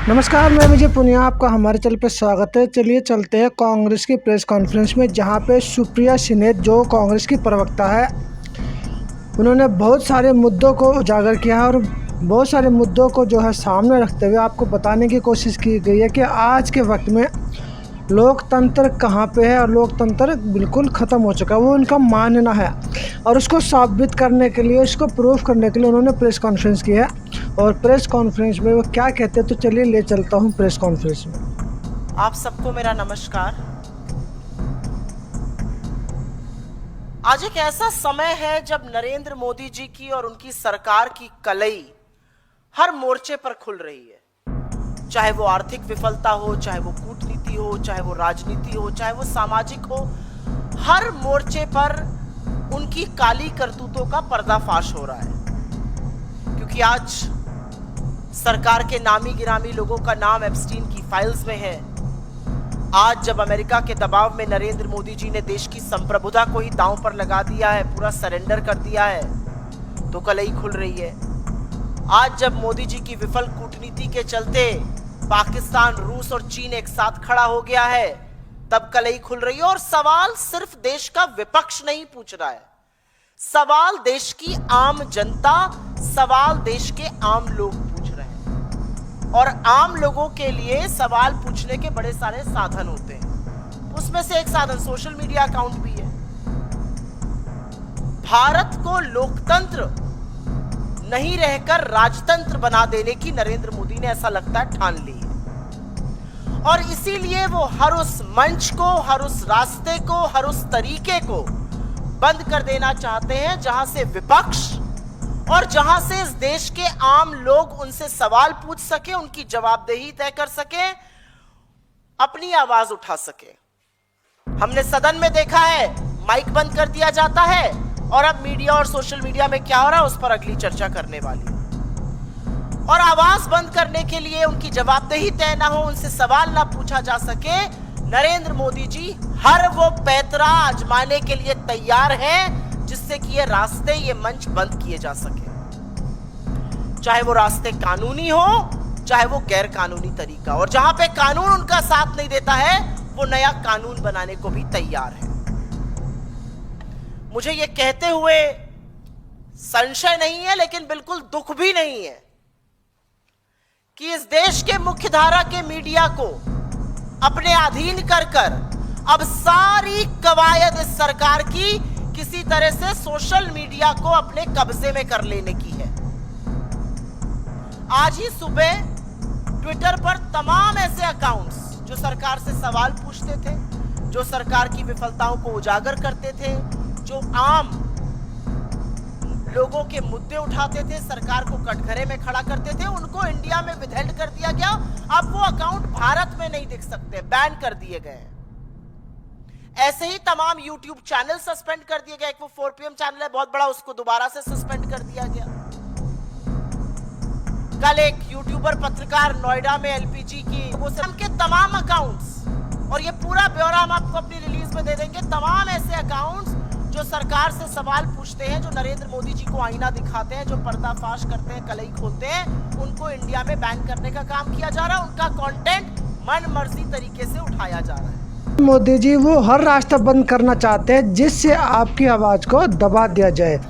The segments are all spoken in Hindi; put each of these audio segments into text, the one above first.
नमस्कार, मैं विजय पुनिया, आपका हमारे चैनल पर स्वागत है। चलिए चलते हैं कांग्रेस की प्रेस कॉन्फ्रेंस में, जहां पे सुप्रिया सिन्हा जो कांग्रेस की प्रवक्ता है, उन्होंने बहुत सारे मुद्दों को उजागर किया है और बहुत सारे मुद्दों को जो है सामने रखते हुए आपको बताने की कोशिश की गई है कि आज के वक्त में लोकतंत्र कहाँ पे है और लोकतंत्र बिल्कुल ख़त्म हो चुका है, वो उनका मानना है। और उसको साबित करने के लिए, उसको प्रूफ करने के लिए उन्होंने प्रेस कॉन्फ्रेंस की है। और प्रेस कॉन्फ्रेंस में वो क्या कहते हैं, तो चलिए ले चलता हूँ प्रेस कॉन्फ्रेंस में। आप सबको मेरा नमस्कार। आज एक ऐसा समय है जब नरेंद्र मोदी जी की और उनकी सरकार की कलई हर मोर्चे पर खुल रही है। चाहे वो आर्थिक विफलता हो, चाहे वो कूटनीति हो, चाहे वो राजनीति हो, चाहे वो सामाजिक हो, हर मोर्चे पर उनकी काली करतूतों का पर्दाफाश हो रहा है। क्योंकि आज सरकार के नामी गिरामी लोगों का नाम एप्स्टीन की फाइल्स में है। आज जब अमेरिका के दबाव में नरेंद्र मोदी जी ने देश की संप्रभुता को ही दांव पर लगा दिया है, पूरा सरेंडर कर दिया है, तो कलई खुल रही है। आज जब मोदी जी की विफल कूटनीति के चलते पाकिस्तान, रूस और चीन एक साथ खड़ा हो गया है, तब कलई खुल रही है। और सवाल सिर्फ देश का विपक्ष नहीं पूछ रहा है, सवाल देश की आम जनता, सवाल देश के आम लोग पूछ रहे हैं। और आम लोगों के लिए सवाल पूछने के बड़े सारे साधन होते हैं। उसमें से एक साधन सोशल मीडिया अकाउंट भी है। भारत को लोकतंत्र नहीं रहकर राजतंत्र बना देने की नरेंद्र मोदी ने, ऐसा लगता है, ठान ली है। और इसीलिए वो हर उस मंच को, हर उस रास्ते को, हर उस तरीके को बंद कर देना चाहते हैं जहां से विपक्ष और जहां से इस देश के आम लोग उनसे सवाल पूछ सके, उनकी जवाबदेही तय कर सके, अपनी आवाज उठा सके। हमने सदन में देखा है, माइक बंद कर दिया जाता है और अब मीडिया और सोशल मीडिया में क्या हो रहा है उस पर अगली चर्चा करने वाली है। और आवाज बंद करने के लिए, उनकी जवाबदेही तय ना हो, उनसे सवाल ना पूछा जा सके, नरेंद्र मोदी जी हर वो पैतरा आजमाने के लिए तैयार हैं जिससे कि ये रास्ते, ये मंच बंद किए जा सके। चाहे वो रास्ते कानूनी हो, चाहे वो गैर कानूनी तरीका। और जहां पे कानून उनका साथ नहीं देता है, वो नया कानून बनाने को भी तैयार है। मुझे ये कहते हुए संशय नहीं है, लेकिन बिल्कुल दुख भी नहीं है कि इस देश के मुख्य धारा के मीडिया को अपने अधीन कर अब सारी कवायद इस सरकार की किसी तरह से सोशल मीडिया को अपने कब्जे में कर लेने की है। आज ही सुबह ट्विटर पर तमाम ऐसे अकाउंट्स जो सरकार से सवाल पूछते थे, जो सरकार की विफलताओं को उजागर करते थे, जो आम लोगों के मुद्दे उठाते थे, सरकार को कटघरे में खड़ा करते थे, उनको इंडिया में विदहेल्ड कर दिया गया। अब वो अकाउंट भारत में नहीं दिख सकते, बैन कर दिए गए। ऐसे ही तमाम YouTube चैनल सस्पेंड कर दिए गए। एक वो 4 PM चैनल है बहुत बड़ा, उसको दोबारा से सस्पेंड कर दिया गया। कल एक यूट्यूबर पत्रकार नोएडा में LPG की वो के तमाम अकाउंट्स, और ये पूरा ब्यौरा हम आपको अपनी रिलीज में दे देंगे, तमाम ऐसे अकाउंट्स जो सरकार से सवाल पूछते हैं, जो नरेंद्र मोदी जी को आईना दिखाते हैं, जो पर्दाफाश करते हैं, कलई खोलते हैं, उनको इंडिया में बैन करने का काम किया जा रहा है। उनका कंटेंट मन मर्जी तरीके से उठाया जा रहा है। मोदी जी वो हर रास्ता बंद करना चाहते हैं जिससे आपकी आवाज़ को दबा दिया जाए।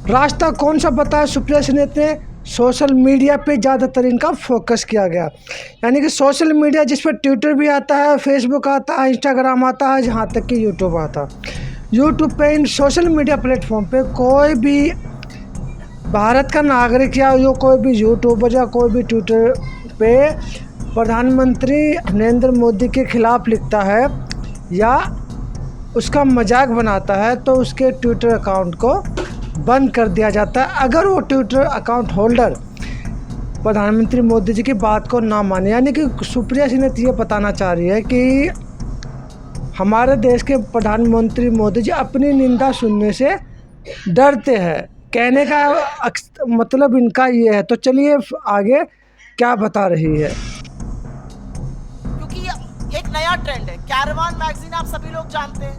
रास्ता कौन सा बताया सुप्रिया सिन्हा ने? सोशल मीडिया पे ज़्यादातर इनका फोकस किया गया। यानी कि सोशल मीडिया जिस पर ट्विटर भी आता है, फेसबुक आता है, इंस्टाग्राम आता है, जहाँ तक कि यूट्यूब आता है। यूट्यूब पे, इन सोशल मीडिया प्लेटफॉर्म पे कोई भी भारत का नागरिक या जो कोई भी यूट्यूबर या कोई भी ट्विटर पे प्रधानमंत्री नरेंद्र मोदी के खिलाफ लिखता है या उसका मजाक बनाता है, तो उसके ट्विटर अकाउंट को बंद कर दिया जाता है, अगर वो ट्विटर अकाउंट होल्डर प्रधानमंत्री मोदी जी की बात को ना माने। यानी कि सुप्रिया सिन्हा ये बताना चाह रही है कि हमारे देश के प्रधानमंत्री मोदी जी अपनी निंदा सुनने से डरते हैं। कहने का मतलब इनका ये है। तो चलिए आगे क्या बता रही है। क्योंकि एक नया ट्रेंड है, कैरवान मैगजीन आप सभी लोग जानते हैं,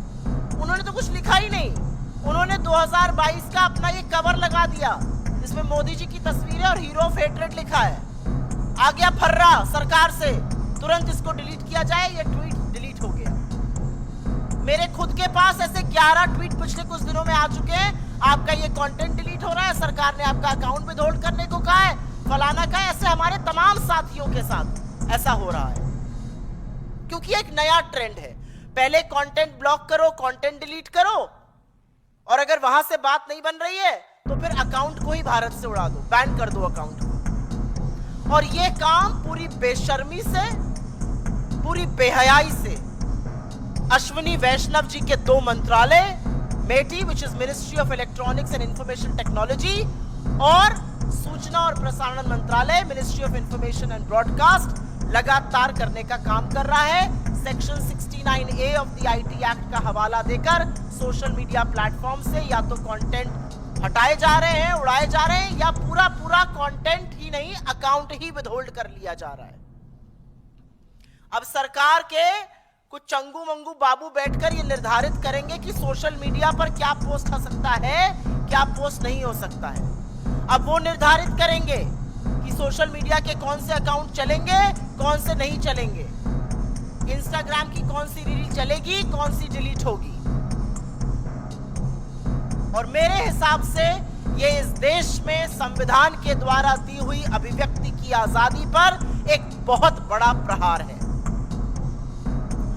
उन्होंने तो कुछ लिखा ही नहीं। उन्होंने 2022 का अपना ये कवर लगा दिया, इसमें मोदी जी की तस्वीर है और हीरो ऑफ हेट्रेड लिखा है। आ गया फर्रा सरकार से, तुरंत इसको डिलीट किया जाए, ये ट्वीट डिलीट हो गया। मेरे खुद के पास ऐसे 11 ट्वीट पिछले कुछ दिनों में आ चुके हैं, आपका ये कंटेंट डिलीट हो रहा है, सरकार ने आपका अकाउंट विथहोल्ड करने को कहा है, फलाना का। ऐसे हमारे तमाम साथियों के साथ ऐसा हो रहा है, क्योंकि एक नया ट्रेंड है। पहले कंटेंट ब्लॉक करो, कंटेंट डिलीट करो, और अगर वहां से बात नहीं बन रही है तो फिर अकाउंट को ही भारत से उड़ा दो, बैन कर दो अकाउंट को। और ये काम पूरी बेशर्मी से, पूरी बेहयाई से अश्विनी वैष्णव जी के 2 मंत्रालय, MeitY which is ministry of electronics and information technology, और सूचना और प्रसारण मंत्रालय, ministry of information and broadcast, लगातार करने का काम कर रहा है। Section 69A of the IT act का हवाला देकर सोशल मीडिया प्लेटफॉर्म से या तो कंटेंट हटाए जा रहे हैं, उड़ाए जा रहे हैं, या पूरा पूरा कंटेंट ही नहीं, अकाउंट ही विथहोल्ड कर लिया जा रहा है। अब सरकार के कुछ चंगू मंगू बाबू बैठकर ये निर्धारित करेंगे कि सोशल मीडिया पर क्या पोस्ट हो सकता है, क्या पोस्ट नहीं हो सकता है। अब वो निर्धारित करेंगे कि सोशल मीडिया के कौन से अकाउंट चलेंगे, कौन से नहीं चलेंगे, इंस्टाग्राम की कौन सी रील चलेगी, कौन सी डिलीट होगी। और मेरे हिसाब से ये इस देश में संविधान के द्वारा दी हुई अभिव्यक्ति की आजादी पर एक बहुत बड़ा प्रहार है।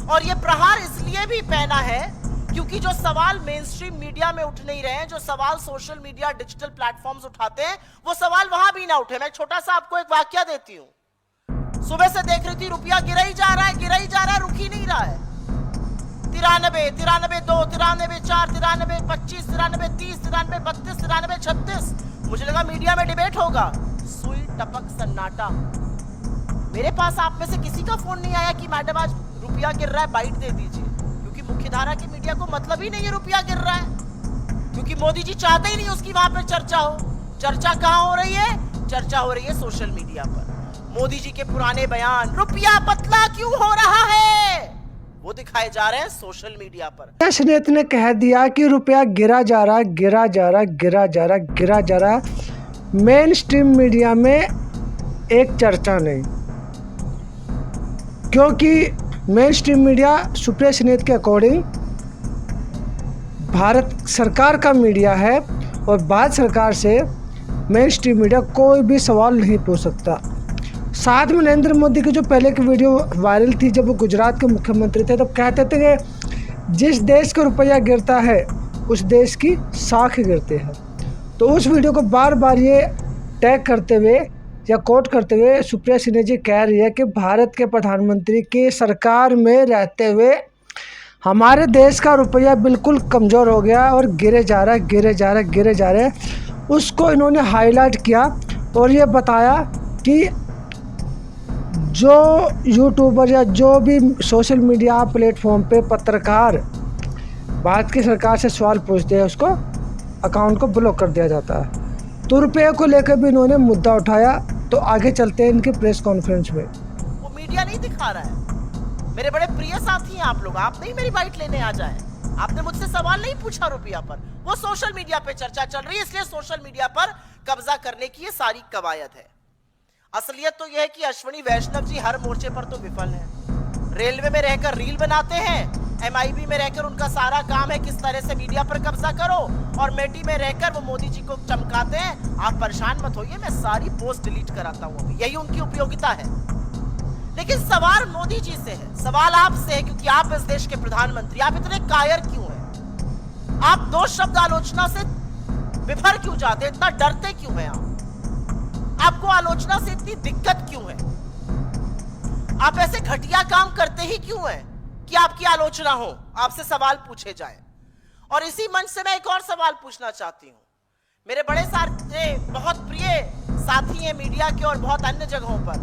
और ये प्रहार इसलिए भी पहना है क्योंकि जो सवाल मेन स्ट्रीम मीडिया में उठ नहीं रहे हैं, जो सवाल सोशल मीडिया डिजिटल प्लेटफॉर्म्स उठाते हैं, वो सवाल वहां भी ना उठे। मैं छोटा सा आपको एक वाक्य देती हूं। सुबह से देख रही थी, रुपया गिरा ही जा रहा है, गिरा ही जा रहा है, रुक ही नहीं रहा है। 93, 93, 2, 93, 4, 93, 25, 93, 30, 93, 32, 93, 36। मुझे लगा मीडिया में डिबेट होगा। सुई टपक सन्नाटा। मेरे पास आप में से किसी का फोन नहीं आया कि मैडम आज रुपया गिर रहा है, बाइट दे दीजिए, क्योंकि मुख्यधारा की मीडिया को मतलब ही नहीं है रुपया गिर रहा है, क्योंकि मोदी जी चाहते ही नहीं उसकी वहां पे चर्चा हो। चर्चा कहां हो रही है? चर्चा हो रही है सोशल मीडिया पर। मोदी जी के पुराने बयान, रुपया पतला क्यों हो रहा है, वो दिखाए जा रहे हैं सोशल मीडिया पर। देश नेता ने कह दिया कि रुपया गिरा जा रहा, गिरा जा रहा, गिरा जा रहा, गिरा जा रहा। मेन स्ट्रीम मीडिया में एक चर्चा नहीं, क्योंकि main stream media Supriya Sunit के अकॉर्डिंग भारत सरकार का मीडिया है, और भारत सरकार से मेन स्ट्रीम मीडिया कोई भी सवाल नहीं पूछ सकता। साथ में नरेंद्र मोदी की जो पहले की वीडियो वायरल थी, जब वो गुजरात के मुख्यमंत्री थे, तब कहते थे कि जिस देश का रुपया गिरता है उस देश की साख गिरते हैं। तो उस वीडियो को बार बार ये टैग करते हुए या कोट करते हुए सुप्रिया सुनीत जी कह रही है कि भारत के प्रधानमंत्री की सरकार में रहते हुए हमारे देश का रुपया बिल्कुल कमज़ोर हो गया और गिरे जा रहा है, गिरे जा रहा है, गिरे जा रहे हैं। उसको इन्होंने हाईलाइट किया और ये बताया कि जो यूट्यूबर या जो भी सोशल मीडिया प्लेटफॉर्म पे पत्रकार भारत की सरकार से सवाल पूछते हैं, उसको अकाउंट को ब्लॉक कर दिया जाता है। तो रुपये को लेकर भी इन्होंने मुद्दा उठाया। तो आगे चलते हैं इनके प्रेस कॉन्फ्रेंस में। वो मीडिया नहीं दिखा रहा है। मेरे बड़े प्रिय साथी हैं आप लोग, आप नहीं मेरी बाइट लेने आ जाए। आपने मुझसे सवाल नहीं पूछा रुपया पर, वो सोशल मीडिया पे चर्चा चल रही है, इसलिए सोशल मीडिया पर कब्जा करने की ये सारी कवायद है। असलियत तो यह है कि अश्विनी वैष्णव जी हर मोर्चे पर तो विफल हैं। रेलवे में रहकर रील बनाते हैं, MIB में रहकर उनका सारा काम है किस तरह से मीडिया पर कब्जा करो, और मेटी में रहकर वो मोदी जी को चमकाते हैं। आप परेशान मत होइए, मैं सारी पोस्ट डिलीट कराता हूं अभी, यही उनकी उपयोगिता है। लेकिन सवाल मोदी जी से है, सवाल आपसे है, क्योंकि आप इस देश के प्रधानमंत्री, आप इतने कायर क्यों हैं? आप 2 शब्द आलोचना से विफर क्यों जाते, इतना डरते क्यों हैं आप? आपको आलोचना से इतनी दिक्कत क्यों है? आप ऐसे घटिया काम करते ही क्यों हैं कि आपकी आलोचना हो, आपसे सवाल पूछे जाए? और इसी मंच से मैं एक और सवाल पूछना चाहती हूं। मेरे बड़े सारे बहुत प्रिय साथी हैं मीडिया के और बहुत अन्य जगहों पर,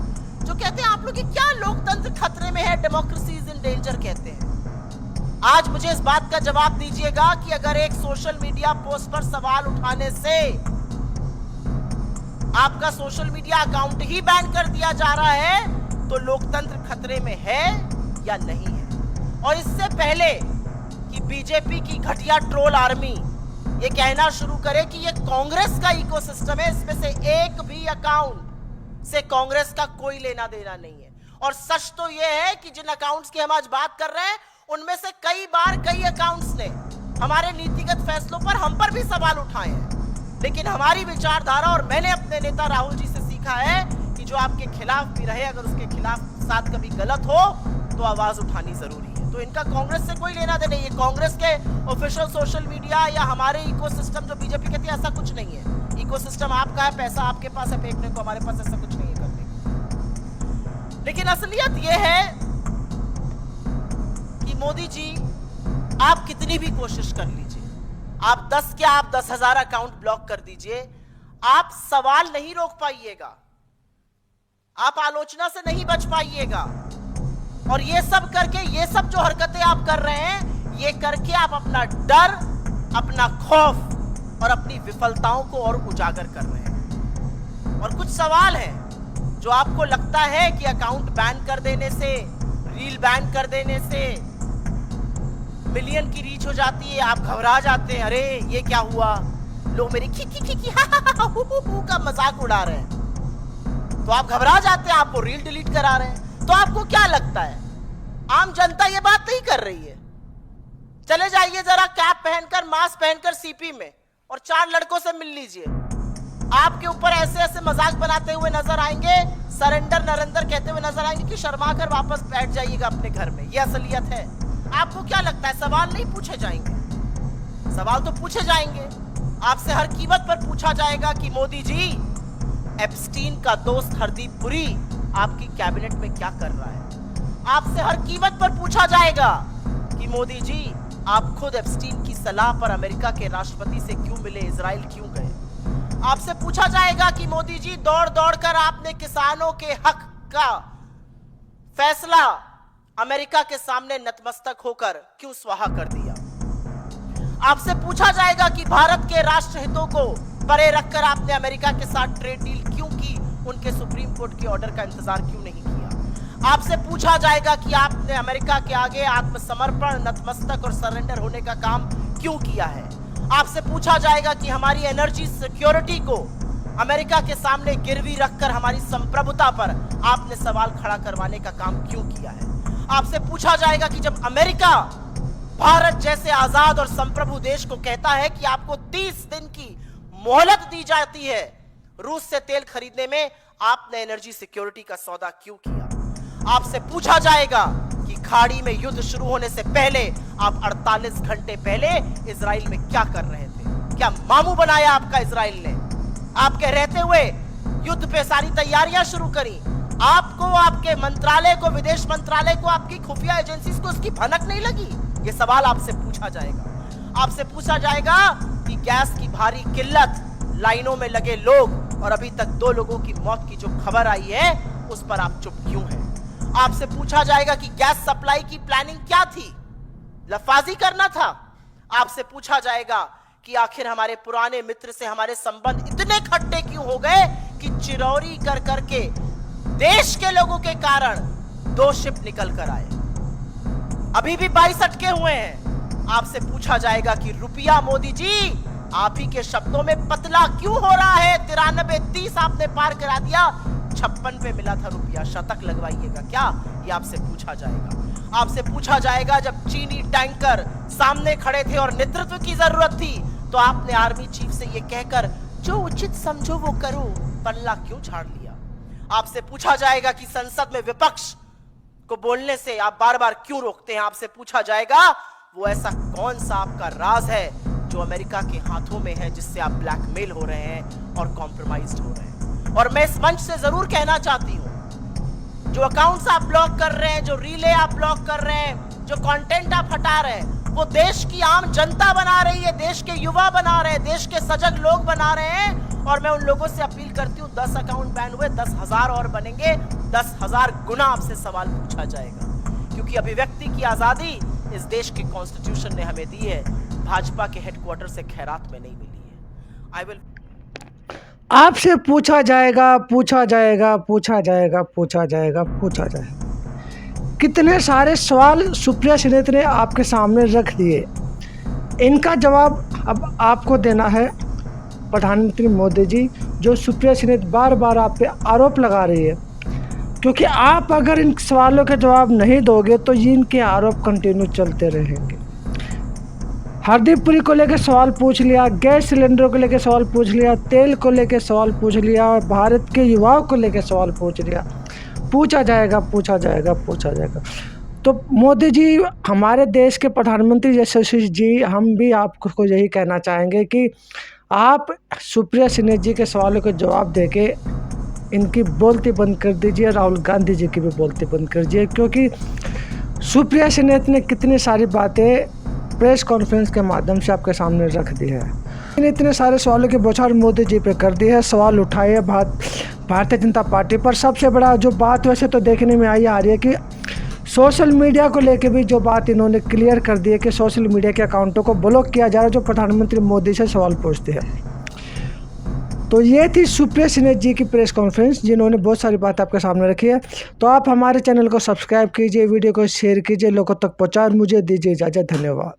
जो कहते हैं आप लोग कि क्या लोकतंत्र खतरे में है, डेमोक्रेसी इज इन डेंजर कहते हैं। आज मुझे इस बात का जवाब दीजिएगा कि अगर एक सोशल मीडिया पोस्ट पर सवाल उठाने से आपका सोशल मीडिया अकाउंट ही बैन कर दिया जा रहा है, तो लोकतंत्र खतरे में है या नहीं है? और इससे पहले कि बीजेपी की घटिया ट्रोल आर्मी ये कहना शुरू करे कि ये कांग्रेस का इकोसिस्टम है, इसमें से एक भी अकाउंट से कांग्रेस का कोई लेना देना नहीं है। और सच तो यह है कि जिन अकाउंट्स की हम आज बात कर रहे हैं उनमें से कई बार कई अकाउंट्स ने हमारे नीतिगत फैसलों पर हम पर भी सवाल उठाए हैं, लेकिन हमारी विचारधारा और मैंने अपने नेता राहुल जी से सीखा है कि जो आपके खिलाफ भी रहे, अगर उसके खिलाफ साथ कभी गलत हो तो आवाज उठानी जरूरी है। तो इनका कांग्रेस से कोई लेना देना नहीं है। कांग्रेस के ऑफिशियल सोशल मीडिया या हमारे इकोसिस्टम जो बीजेपी कहती है, ऐसा कुछ नहीं है। इकोसिस्टम आपका है, पैसा आपके पास है फेंकने को, हमारे पास ऐसा कुछ नहीं है करने को। लेकिन असलियत यह है कि मोदी जी आप कितनी भी कोशिश कर लीजिए, आप 10 क्या आप 10,000 अकाउंट ब्लॉक कर दीजिए, आप सवाल नहीं रोक पाइएगा, आप आलोचना से नहीं बच पाइएगा। और ये सब करके, ये सब जो हरकतें आप कर रहे हैं, ये करके आप अपना डर, अपना खौफ और अपनी विफलताओं को और उजागर कर रहे हैं। और कुछ सवाल हैं जो आपको लगता है कि अकाउंट बैन कर देने से, रील बैन कर देने से मिलियन की रीच हो जाती है, आप घबरा जाते हैं, अरे ये क्या हुआ, लोग मेरी खी का मजाक उड़ा रहे हैं, तो आप घबरा जाते हैं, आपको रील डिलीट करा रहे हैं। तो आपको क्या लगता है आम जनता ये बात नहीं कर रही है? चले जाइए जरा कैप पहनकर, मास्क पहनकर सीपी में और 4 लड़कों से मिल लीजिए, आपके ऊपर ऐसे ऐसे मजाक बनाते हुए नजर आएंगे, सरेंडर नरेंद्र कहते हुए नजर आएंगे कि शर्मा कर वापस बैठ जाइएगा अपने घर में। ये असलियत है। आपको क्या लगता है सवाल नहीं पूछे जाएंगे? सवाल तो पूछे जाएंगे। आपसे हर कीमत पर पूछा जाएगा कि मोदी जी, एप्स्टीन का दोस्त हरदीप पुरी आपकी कैबिनेट में क्या कर रहा है? आपसे हर कीमत पर पूछा जाएगा कि मोदी जी, आप खुद एप्स्टीन की सलाह पर अमेरिका के राष्ट्रपति से क्यों मिले, इजराइल क्यों गए? आपसे पूछा जाएगा कि मोदी जी, दौड़ दौड़ कर आपने किसानों के हक का फैसला अमेरिका के सामने नतमस्तक होकर क्यों स्वाहा कर दिया? आपसे पूछा जाएगा कि भारत के राष्ट्र हितों को परे रखकर आपने अमेरिका के साथ ट्रेड डील क्यों की, उनके सुप्रीम कोर्ट के ऑर्डर का इंतजार क्यों नहीं किया? आपसे पूछा जाएगा कि आपने अमेरिका के आगे आत्मसमर्पण, नतमस्तक और सरेंडर होने का काम क्यों किया है? आपसे पूछा जाएगा कि हमारी एनर्जी सिक्योरिटी को अमेरिका के सामने गिरवी रखकर हमारी संप्रभुता पर आपने सवाल खड़ा करवाने का काम क्यों किया है? आपसे पूछा जाएगा कि जब अमेरिका भारत जैसे आजाद और संप्रभु देश को कहता है कि आपको 30 दिन की मोहलत दी जाती है रूस से तेल खरीदने में, आपने एनर्जी सिक्योरिटी का सौदा क्यों किया? आपसे पूछा जाएगा कि खाड़ी में युद्ध शुरू होने से पहले आप 48 घंटे पहले इजराइल में क्या कर रहे थे? क्या मामू बनाया आपका इजराइल ने? आपके रहते हुए युद्ध पे सारी तैयारियां शुरू करी, आपको, आपके मंत्रालय को, विदेश मंत्रालय को, आपकी खुफिया एजेंसीज को इसकी भनक नहीं लगी? ये सवाल आपसे पूछा जाएगा। आपसे पूछा जाएगा कि गैस की भारी किल्लत, लाइनों में लगे लोग और अभी तक 2 लोगों की मौत की जो खबर आई है उस पर आप चुप क्यों हैं? आपसे पूछा जाएगा कि गैस सप्लाई की प्लानिंग क्या थी? लफाजी करना था? आपसे पूछा जाएगा कि आखिर हमारे पुराने मित्र से हमारे संबंध इतने खट्टे क्यों हो गए कि चिरौरी कर करके देश के लोगों के कारण 2 शिप निकल कर आए, अभी भी 22 अटके हुए हैं। आपसे पूछा जाएगा कि रुपया, मोदी जी, आप ही के शब्दों में पतला क्यों हो रहा है? 93-30 आपने पार करा दिया, 56 पे मिला था रुपया, शतक लगवाइएगा क्या? ये आपसे पूछा जाएगा। आपसे पूछा जाएगा जब चीनी टैंकर सामने खड़े थे और नेतृत्व की जरूरत थी तो आपने आर्मी चीफ से ये कहकर जो उचित समझो वो करो पल्ला क्यों झाड़ लिया? आपसे पूछा जाएगा कि संसद में विपक्ष को बोलने से आप बार बार क्यों रोकते हैं? आपसे पूछा जाएगा वो ऐसा कौन सा आपका राज है जो अमेरिका के हाथों में है, जिससे आप ब्लैकमेल हो रहे हैं और कॉम्प्रोमाइज्ड हो रहे हैं? और मैं इस मंच से जरूर कहना चाहती हूं, जो अकाउंट्स आप ब्लॉक कर रहे हैं, जो रीले आप ब्लॉक कर रहे हैं, जो कंटेंट आप हटा रहे हैं, वो देश की आम जनता बना रही है, देश के युवा बना रहे हैं, देश के सजग लोग बना रहे हैं। और मैं उन लोगों से अपील करती हूं, 10 अकाउंट बैन हुए, 10,000 और बनेंगे, 10,000 गुना आपसे सवाल पूछा जाएगा, क्योंकि अभिव्यक्ति की आजादी इस देश के कॉन्स्टिट्यूशन ने हमें दी है, भाजपा के हेडक्वार्टर से खैरात में नहीं मिली है। आई विल आपसे पूछा जाएगा, पूछा जाएगा, पूछा जाएगा, पूछा जाएगा, पूछा जाएगा। कितने सारे सवाल सुप्रिया सेनेत ने आपके सामने रख दिए, इनका जवाब अब आपको देना है। प्रधानमंत्री मोदी जी, जो सुप्रिया सुले बार बार आप पे आरोप लगा रही है, क्योंकि आप अगर इन सवालों के जवाब नहीं दोगे तो ये इनके आरोप कंटिन्यू चलते रहेंगे। हरदीप पुरी को लेकर सवाल पूछ लिया, गैस सिलेंडर को लेकर सवाल पूछ लिया, तेल को लेकर सवाल पूछ लिया, भारत के युवाओं को लेकर सवाल पूछ लिया। पूछा जाएगा। तो मोदी जी, हमारे देश के प्रधानमंत्री यशस्वी जी, हम भी आपको यही कहना चाहेंगे कि आप सुप्रिया सुले जी के सवालों के जवाब देके इनकी बोलती बंद कर दीजिए, राहुल गांधी जी की भी बोलती बंद कर दीजिए, क्योंकि सुप्रिया सुले ने कितनी सारी बातें प्रेस कॉन्फ्रेंस के माध्यम से आपके सामने रख दी है। इतने सारे सवालों की बौछार मोदी जी पे कर दी है, सवाल उठाए है भारतीय जनता पार्टी पर। सबसे बड़ा जो बात वैसे तो देखने में आ रही है कि सोशल मीडिया को लेकर भी जो बात इन्होंने क्लियर कर दी है कि सोशल मीडिया के अकाउंटों को ब्लॉक किया जा रहा है जो प्रधानमंत्री मोदी से सवाल पूछते हैं। तो ये थी सुप्रिया सुले जी की प्रेस कॉन्फ्रेंस, जिन्होंने बहुत सारी बात आपके सामने रखी है। तो आप हमारे चैनल को सब्सक्राइब कीजिए, वीडियो को शेयर कीजिए, लोगों तक पहुँचाए। मुझे दीजिए इजाज़त। धन्यवाद।